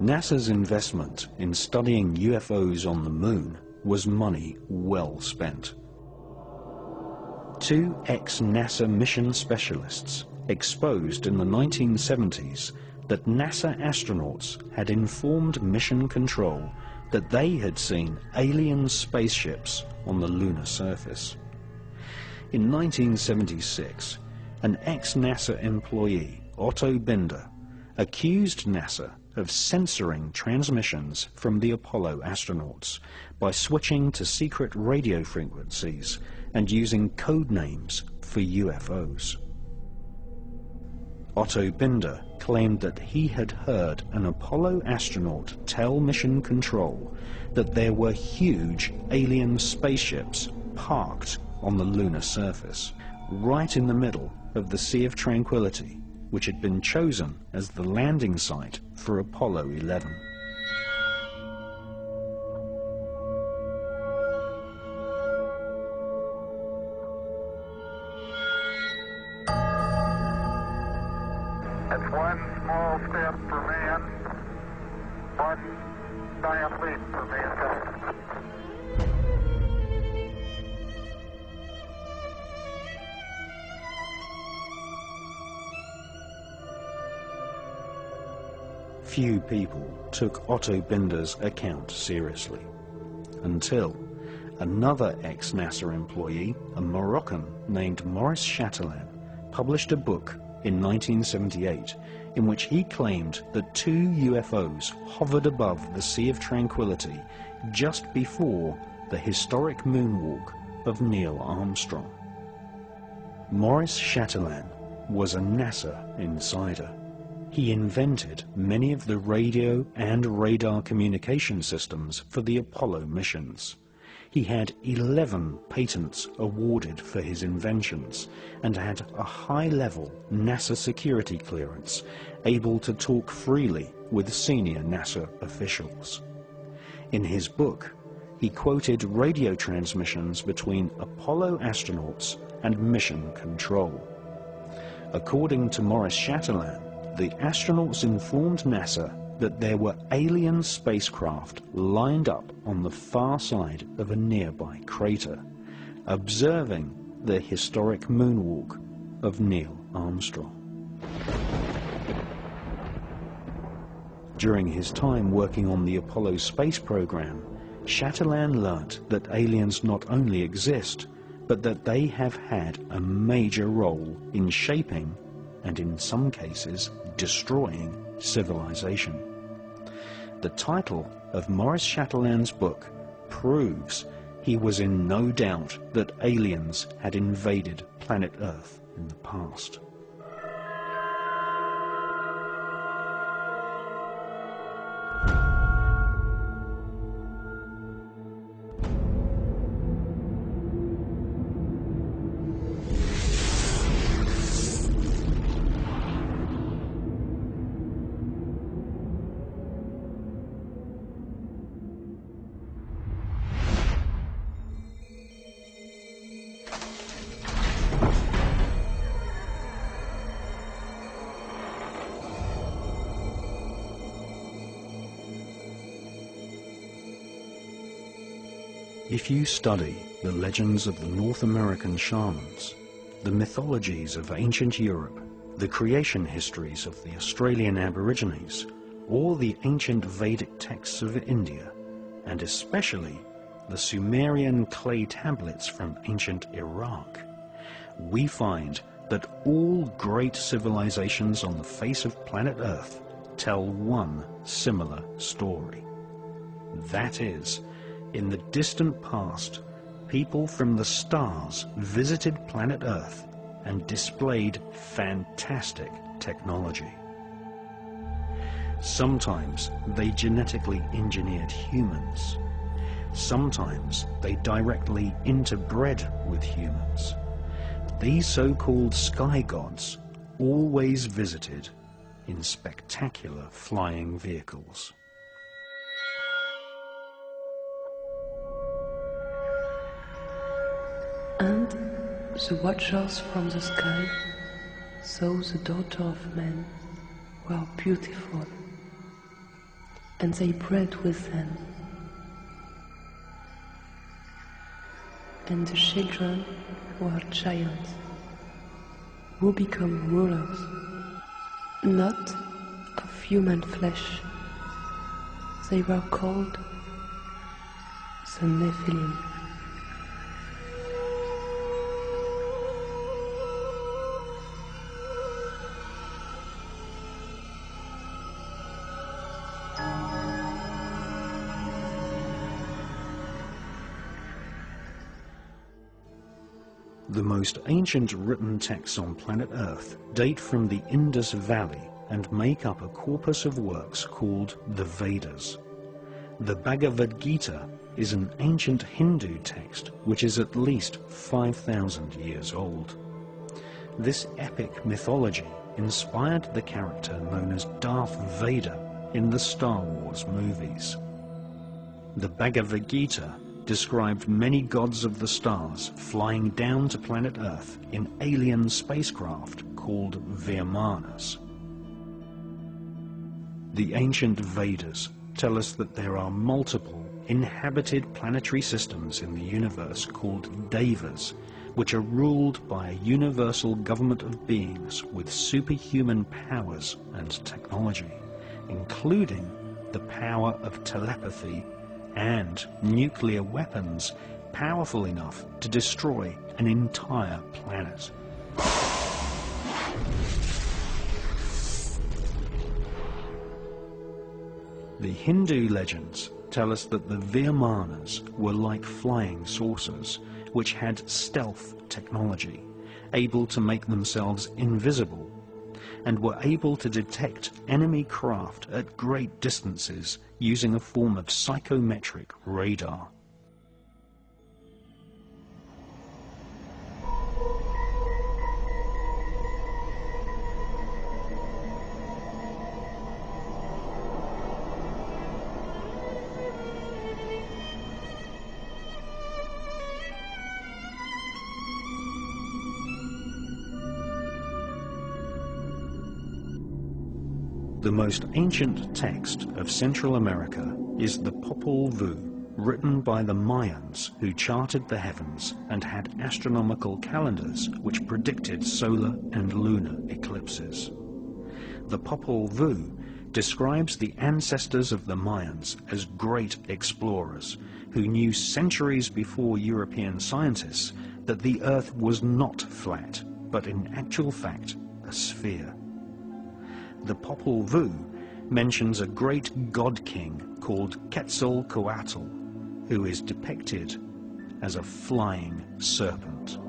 NASA's investment in studying UFOs on the Moon was money well spent. Two ex-NASA mission specialists exposed in the 1970s that NASA astronauts had informed mission control that they had seen alien spaceships on the lunar surface. In 1976, an ex-NASA employee, Otto Binder, accused NASA of censoring transmissions from the Apollo astronauts by switching to secret radio frequencies and using code names for UFOs. Otto Binder claimed that he had heard an Apollo astronaut tell Mission Control that there were huge alien spaceships parked on the lunar surface, right in the middle of the Sea of Tranquility, which had been chosen as the landing site for Apollo 11. It's one small step for man, one giant leap for mankind. Few people took Otto Binder's account seriously, until another ex-NASA employee, a Moroccan named Maurice Chatelain, published a book in 1978 in which he claimed that two UFOs hovered above the Sea of Tranquility just before the historic moonwalk of Neil Armstrong. Maurice Chatelain was a NASA insider. He invented many of the radio and radar communication systems for the Apollo missions. He had 11 patents awarded for his inventions and had a high-level NASA security clearance, able to talk freely with senior NASA officials. In his book, he quoted radio transmissions between Apollo astronauts and Mission Control. According to Maurice Chatelain, the astronauts informed NASA that there were alien spacecraft lined up on the far side of a nearby crater, observing the historic moonwalk of Neil Armstrong. During his time working on the Apollo space program, Chatelain learnt that aliens not only exist, but that they have had a major role in shaping, and in some cases destroying, civilization. The title of Maurice Chatelain's book proves he was in no doubt that aliens had invaded planet Earth in the past. If you study the legends of the North American shamans, the mythologies of ancient Europe, the creation histories of the Australian Aborigines, or the ancient Vedic texts of India, and especially the Sumerian clay tablets from ancient Iraq, we find that all great civilizations on the face of planet Earth tell one similar story. That is, in the distant past, people from the stars visited planet Earth and displayed fantastic technology. Sometimes they genetically engineered humans. Sometimes they directly interbred with humans. These so-called sky gods always visited in spectacular flying vehicles. And the watchers from the sky saw the daughter of man were beautiful. and they bred with them. And the children were giants, who become rulers, not of human flesh. They were called the Nephilim. The most ancient written texts on planet Earth date from the Indus Valley and make up a corpus of works called the Vedas. The Bhagavad Gita is an ancient Hindu text which is at least 5,000 years old. This epic mythology inspired the character known as Darth Vader in the Star Wars movies. The Bhagavad Gita described many gods of the stars flying down to planet Earth in alien spacecraft called Vimanas. The ancient Vedas tell us that there are multiple inhabited planetary systems in the universe called Devas, which are ruled by a universal government of beings with superhuman powers and technology, including the power of telepathy and nuclear weapons powerful enough to destroy an entire planet. The Hindu legends tell us that the Vimanas were like flying saucers, which had stealth technology, able to make themselves invisible, and were able to detect enemy craft at great distances using a form of psychometric radar. The most ancient text of Central America is the Popol Vuh, written by the Mayans who charted the heavens and had astronomical calendars which predicted solar and lunar eclipses. The Popol Vuh describes the ancestors of the Mayans as great explorers who knew centuries before European scientists that the Earth was not flat, but in actual fact a sphere. The Popol Vuh mentions a great god-king called Quetzalcoatl, who is depicted as a flying serpent.